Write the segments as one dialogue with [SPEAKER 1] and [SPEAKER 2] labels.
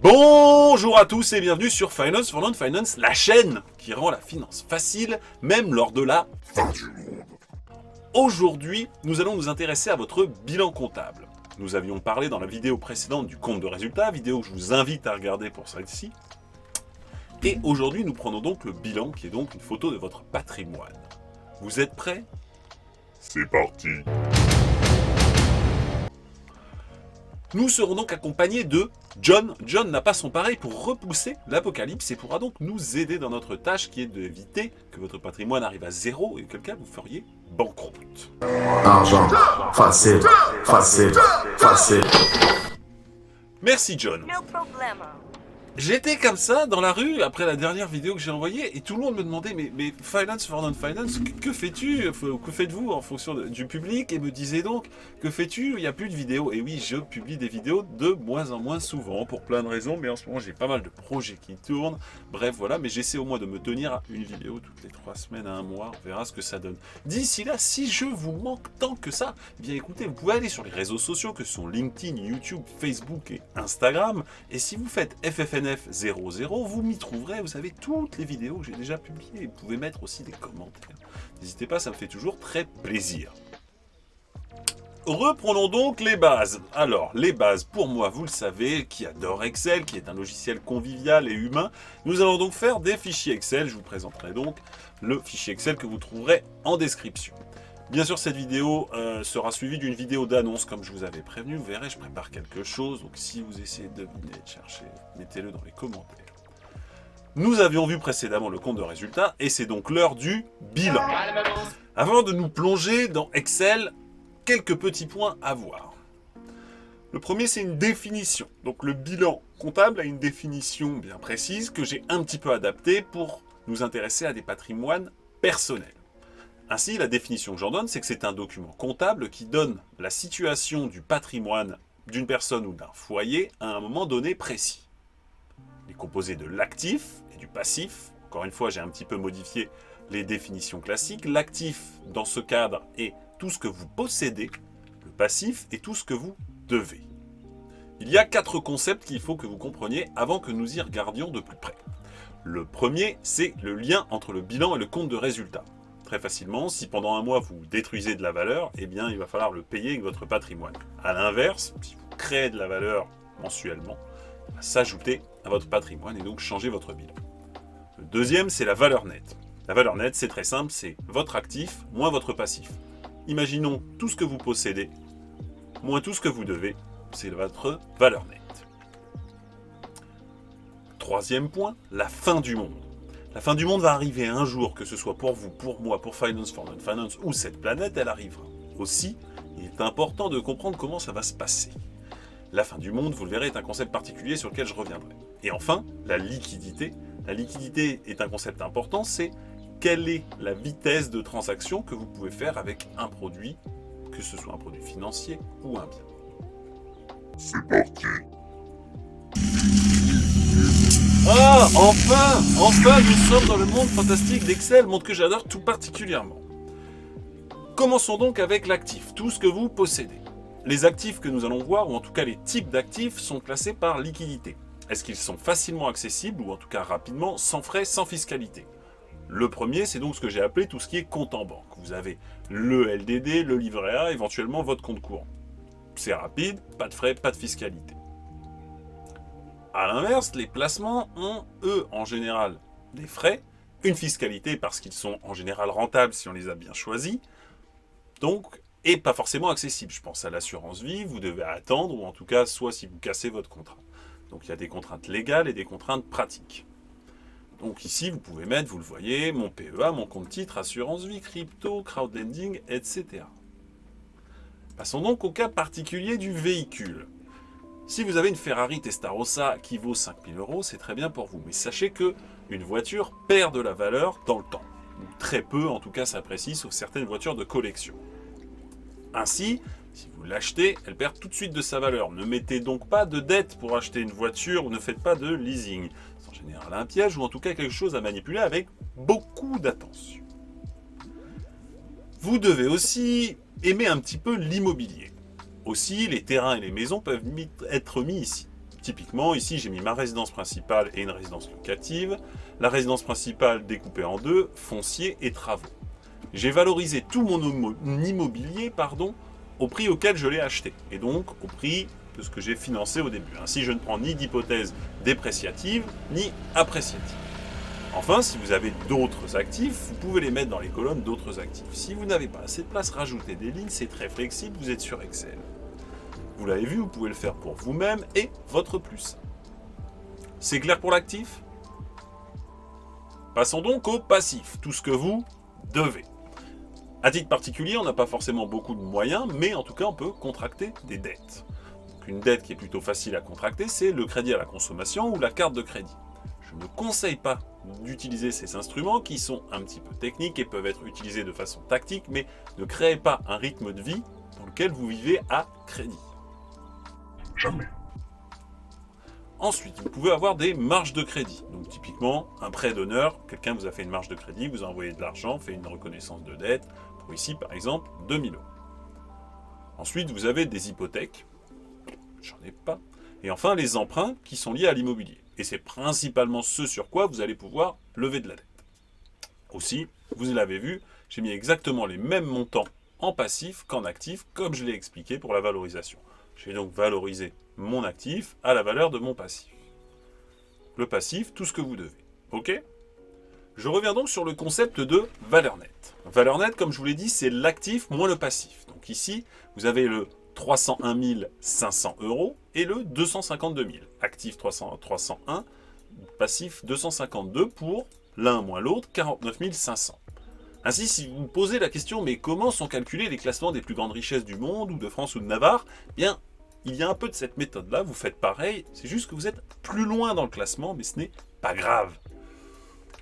[SPEAKER 1] Bonjour à tous et bienvenue sur Finance for Non-Finance, la chaîne qui rend la finance facile, même lors de la fin du monde. Aujourd'hui, nous allons nous intéresser à votre bilan comptable. Nous avions parlé dans la vidéo précédente du compte de résultat, vidéo que je vous invite à regarder pour celle-ci. Et aujourd'hui, nous prenons donc le bilan, qui est donc une photo de votre patrimoine. Vous êtes prêts?
[SPEAKER 2] C'est parti.
[SPEAKER 1] Nous serons donc accompagnés de John. John n'a pas son pareil pour repousser l'apocalypse et pourra donc nous aider dans notre tâche qui est d'éviter que votre patrimoine arrive à zéro et auquel cas vous feriez banqueroute.
[SPEAKER 3] Argent, facile, facile, facile.
[SPEAKER 1] Merci John.
[SPEAKER 4] No problemo.
[SPEAKER 1] J'étais comme ça dans la rue après la dernière vidéo que j'ai envoyée et tout le monde me demandait mais Finance for Non-Finance, que fais-tu? Que faites-vous en fonction du public? Et me disait donc, que fais-tu? Il n'y a plus de vidéos. Et oui, je publie des vidéos de moins en moins souvent pour plein de raisons, mais en ce moment j'ai pas mal de projets qui tournent. Bref, voilà, mais j'essaie au moins de me tenir à une vidéo toutes les 3 semaines à un mois. On verra ce que ça donne. D'ici là, si je vous manque tant que ça, eh bien écoutez, vous pouvez aller sur les réseaux sociaux que sont LinkedIn, YouTube, Facebook et Instagram. Et si vous faites FFNF00, vous m'y trouverez, vous savez, toutes les vidéos que j'ai déjà publiées. Vous pouvez mettre aussi des commentaires. N'hésitez pas, ça me fait toujours très plaisir. Reprenons donc les bases. Alors, les bases, pour moi, vous le savez, qui adore Excel, qui est un logiciel convivial et humain, nous allons donc faire des fichiers Excel. Je vous présenterai donc le fichier Excel que vous trouverez en description. Bien sûr, cette vidéo sera suivie d'une vidéo d'annonce, comme je vous avais prévenu. Vous verrez, je prépare quelque chose. Donc, si vous essayez de deviner, de chercher, mettez-le dans les commentaires. Nous avions vu précédemment le compte de résultat, et c'est donc l'heure du bilan. Avant de nous plonger dans Excel, quelques petits points à voir. Le premier, c'est une définition. Donc, le bilan comptable a une définition bien précise que j'ai un petit peu adaptée pour nous intéresser à des patrimoines personnels. Ainsi, la définition que j'en donne, c'est que c'est un document comptable qui donne la situation du patrimoine d'une personne ou d'un foyer à un moment donné précis. Il est composé de l'actif et du passif. Encore une fois, j'ai un petit peu modifié les définitions classiques. L'actif, dans ce cadre, est tout ce que vous possédez. Le passif est tout ce que vous devez. Il y a 4 concepts qu'il faut que vous compreniez avant que nous y regardions de plus près. Le premier, c'est le lien entre le bilan et le compte de résultat. Très facilement, si pendant un mois vous détruisez de la valeur, eh bien il va falloir le payer avec votre patrimoine. A l'inverse, si vous créez de la valeur mensuellement, ça va s'ajouter à votre patrimoine et donc changer votre bilan. Le deuxième, c'est la valeur nette. La valeur nette, c'est très simple, c'est votre actif moins votre passif. Imaginons tout ce que vous possédez, moins tout ce que vous devez, c'est votre valeur nette. Troisième point, la fin du monde. La fin du monde va arriver un jour, que ce soit pour vous, pour moi, pour Finance for Non-Finance ou cette planète, elle arrivera. Aussi, il est important de comprendre comment ça va se passer. La fin du monde, vous le verrez, est un concept particulier sur lequel je reviendrai. Et enfin, la liquidité. La liquidité est un concept important, c'est quelle est la vitesse de transaction que vous pouvez faire avec un produit, que ce soit un produit financier ou un bien.
[SPEAKER 2] C'est parti.
[SPEAKER 1] Ah, enfin, nous sommes dans le monde fantastique d'Excel, monde que j'adore tout particulièrement. Commençons donc avec l'actif, tout ce que vous possédez. Les actifs que nous allons voir, ou en tout cas les types d'actifs, sont classés par liquidité. Est-ce qu'ils sont facilement accessibles, ou en tout cas rapidement, sans frais, sans fiscalité? Le premier, c'est donc ce que j'ai appelé tout ce qui est compte en banque. Vous avez le LDD, le livret A, éventuellement votre compte courant. C'est rapide, pas de frais, pas de fiscalité. A l'inverse, les placements ont, eux, en général, des frais, une fiscalité parce qu'ils sont en général rentables si on les a bien choisis, donc, et pas forcément accessibles. Je pense à l'assurance vie, vous devez attendre, ou en tout cas, soit si vous cassez votre contrat. Donc il y a des contraintes légales et des contraintes pratiques. Donc ici, vous pouvez mettre, vous le voyez, mon PEA, mon compte titre, assurance vie, crypto, crowdlending, etc. Passons donc au cas particulier du véhicule. Si vous avez une Ferrari Testarossa qui vaut 5 000 €, c'est très bien pour vous. Mais sachez que une voiture perd de la valeur dans le temps. Ou très peu, en tout cas ça précise, sauf certaines voitures de collection. Ainsi, si vous l'achetez, elle perd tout de suite de sa valeur. Ne mettez donc pas de dette pour acheter une voiture ou ne faites pas de leasing. C'est en général un piège ou en tout cas quelque chose à manipuler avec beaucoup d'attention. Vous devez aussi aimer un petit peu l'immobilier. Aussi, les terrains et les maisons peuvent être mis ici. Typiquement, ici, j'ai mis ma résidence principale et une résidence locative. La résidence principale découpée en deux, foncier et travaux. J'ai valorisé tout mon immobilier, au prix auquel je l'ai acheté, et donc au prix de ce que j'ai financé au début. Ainsi, je ne prends ni d'hypothèse dépréciative, ni appréciative. Enfin, si vous avez d'autres actifs, vous pouvez les mettre dans les colonnes d'autres actifs. Si vous n'avez pas assez de place, rajoutez des lignes, c'est très flexible, vous êtes sur Excel. Vous l'avez vu, vous pouvez le faire pour vous-même et votre plus. C'est clair pour l'actif? Passons donc au passif, tout ce que vous devez. À titre particulier, on n'a pas forcément beaucoup de moyens, mais en tout cas, on peut contracter des dettes. Donc, une dette qui est plutôt facile à contracter, c'est le crédit à la consommation ou la carte de crédit. Je ne conseille pas d'utiliser ces instruments qui sont un petit peu techniques et peuvent être utilisés de façon tactique, mais ne créez pas un rythme de vie dans lequel vous vivez à crédit.
[SPEAKER 2] Jamais.
[SPEAKER 1] Ensuite, vous pouvez avoir des marges de crédit. Donc typiquement, un prêt d'honneur, quelqu'un vous a fait une marge de crédit, vous a envoyé de l'argent, fait une reconnaissance de dette, pour ici par exemple 2000 €. Ensuite, vous avez des hypothèques, j'en ai pas. Et enfin, les emprunts qui sont liés à l'immobilier. Et c'est principalement ce sur quoi vous allez pouvoir lever de la dette. Aussi, vous l'avez vu, j'ai mis exactement les mêmes montants en passif qu'en actif, comme je l'ai expliqué pour la valorisation. J'ai donc valorisé mon actif à la valeur de mon passif. Le passif, tout ce que vous devez. Ok ? Je reviens donc sur le concept de valeur nette. Valeur nette, comme je vous l'ai dit, c'est l'actif moins le passif. Donc ici, vous avez le 301 500 € et le 252 000. Actif 301, passif 252 pour l'un moins l'autre, 49 500. Ainsi, si vous vous posez la question, mais comment sont calculés les classements des plus grandes richesses du monde, ou de France ou de Navarre, eh bien, il y a un peu de cette méthode-là, vous faites pareil, c'est juste que vous êtes plus loin dans le classement, mais ce n'est pas grave.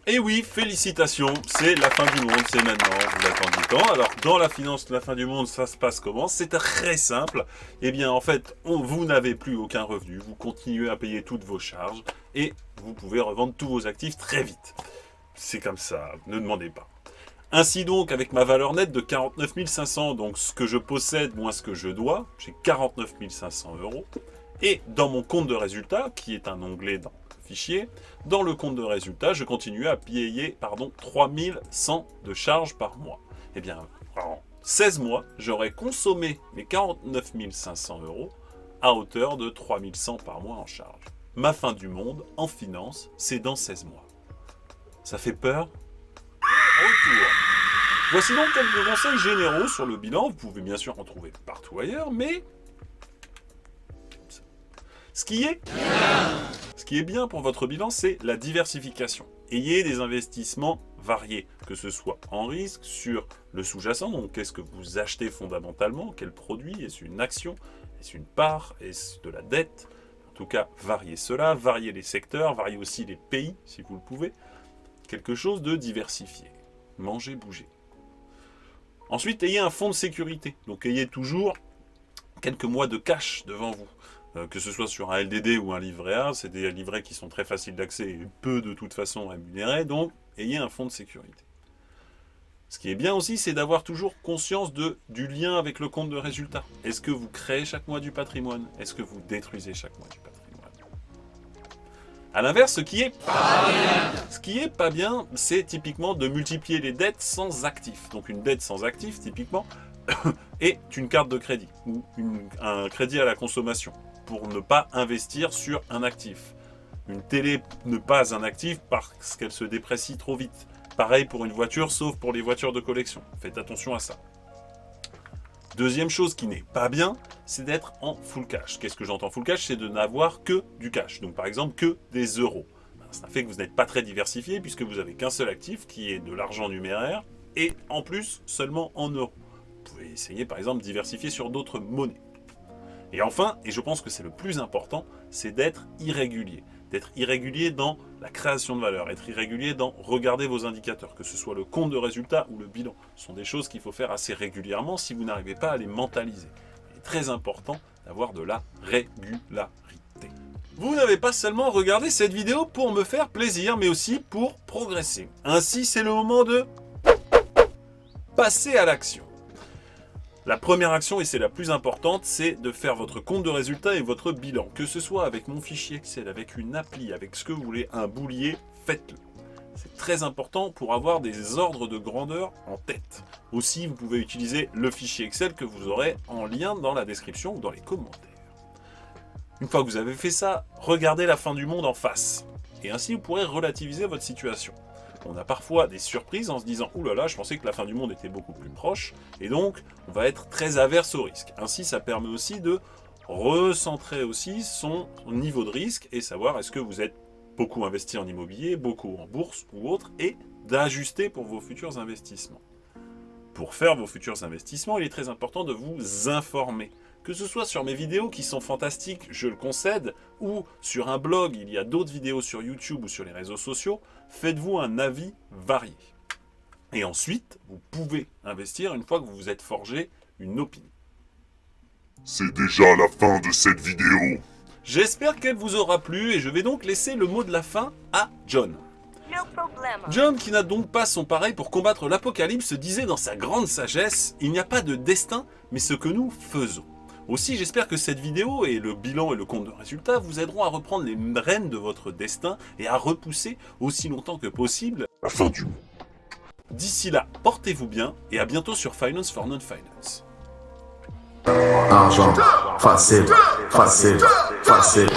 [SPEAKER 1] Et oui, félicitations, c'est la fin du monde, c'est maintenant, vous attendiez tant. Alors, dans la finance, la fin du monde, ça se passe comment? C'est très simple. Eh bien, en fait, vous n'avez plus aucun revenu, vous continuez à payer toutes vos charges, et vous pouvez revendre tous vos actifs très vite. C'est comme ça, ne demandez pas. Ainsi donc, avec ma valeur nette de 49 500, donc ce que je possède moins ce que je dois, j'ai 49 500 €. Et dans mon compte de résultat, qui est un onglet dans le fichier, dans le compte de résultat, je continue à payer 3100 de charges par mois. Eh bien, en 16 mois, j'aurais consommé mes 49 500 € à hauteur de 3100 par mois en charge. Ma fin du monde, en finance, c'est dans 16 mois. Ça fait peur ? Retour. Voici donc quelques conseils généraux sur le bilan. Vous pouvez bien sûr en trouver partout ailleurs, mais ce qui est bien pour votre bilan, c'est la diversification. Ayez des investissements variés, que ce soit en risque, sur le sous-jacent, donc qu'est-ce que vous achetez fondamentalement, quel produit, est-ce une action, est-ce une part, est-ce de la dette. En tout cas, variez cela, variez les secteurs, variez aussi les pays, si vous le pouvez. Quelque chose de diversifié. Mangez, bougez. Ensuite, ayez un fonds de sécurité. Donc, ayez toujours quelques mois de cash devant vous. Que ce soit sur un LDD ou un livret A, c'est des livrets qui sont très faciles d'accès et peu de toute façon rémunérés. Donc, ayez un fonds de sécurité. Ce qui est bien aussi, c'est d'avoir toujours conscience du lien avec le compte de résultat. Est-ce que vous créez chaque mois du patrimoine? Est-ce que vous détruisez chaque mois du patrimoine? A l'inverse, ce qui est pas bien, c'est typiquement de multiplier les dettes sans actifs. Donc une dette sans actifs, typiquement, est une carte de crédit ou un crédit à la consommation pour ne pas investir sur un actif. Une télé n'est pas un actif parce qu'elle se déprécie trop vite. Pareil pour une voiture, sauf pour les voitures de collection. Faites attention à ça. Deuxième chose qui n'est pas bien, c'est d'être en full cash. Qu'est-ce que j'entends full cash? C'est de n'avoir que du cash. Donc par exemple que des euros. Ça fait que vous n'êtes pas très diversifié puisque vous n'avez qu'un seul actif qui est de l'argent numéraire et en plus seulement en euros. Vous pouvez essayer par exemple de diversifier sur d'autres monnaies. Et enfin, et je pense que c'est le plus important, c'est d'être irrégulier. D'être irrégulier dans la création de valeur, être irrégulier dans regarder vos indicateurs, que ce soit le compte de résultat ou le bilan. Ce sont des choses qu'il faut faire assez régulièrement si vous n'arrivez pas à les mentaliser. Il est très important d'avoir de la régularité. Vous n'avez pas seulement regardé cette vidéo pour me faire plaisir, mais aussi pour progresser. Ainsi, c'est le moment de passer à l'action. La première action, et c'est la plus importante, c'est de faire votre compte de résultats et votre bilan. Que ce soit avec mon fichier Excel, avec une appli, avec ce que vous voulez, un boulier, faites-le. C'est très important pour avoir des ordres de grandeur en tête. Aussi, vous pouvez utiliser le fichier Excel que vous aurez en lien dans la description ou dans les commentaires. Une fois que vous avez fait ça, regardez la fin du monde en face. Et ainsi, vous pourrez relativiser votre situation. On a parfois des surprises en se disant « Ouh là là, je pensais que la fin du monde était beaucoup plus proche » et donc on va être très averse au risque. Ainsi, ça permet aussi de recentrer aussi son niveau de risque et savoir est-ce que vous êtes beaucoup investi en immobilier, beaucoup en bourse ou autre, et d'ajuster pour vos futurs investissements. Pour faire vos futurs investissements, il est très important de vous informer. Que ce soit sur mes vidéos qui sont fantastiques, je le concède, ou sur un blog, il y a d'autres vidéos sur YouTube ou sur les réseaux sociaux, faites-vous un avis varié. Et ensuite, vous pouvez investir une fois que vous vous êtes forgé une opinion.
[SPEAKER 2] C'est déjà la fin de cette vidéo.
[SPEAKER 1] J'espère qu'elle vous aura plu et je vais donc laisser le mot de la fin à John.
[SPEAKER 4] No problem.
[SPEAKER 1] John, qui n'a donc pas son pareil pour combattre l'apocalypse, disait dans sa grande sagesse « Il n'y a pas de destin, mais ce que nous faisons ». Aussi, j'espère que cette vidéo et le bilan et le compte de résultats vous aideront à reprendre les rênes de votre destin et à repousser aussi longtemps que possible
[SPEAKER 2] La fin du monde.
[SPEAKER 1] D'ici là, portez-vous bien et à bientôt sur Finance for Non-Finance.
[SPEAKER 3] Argent, facile, facile, facile.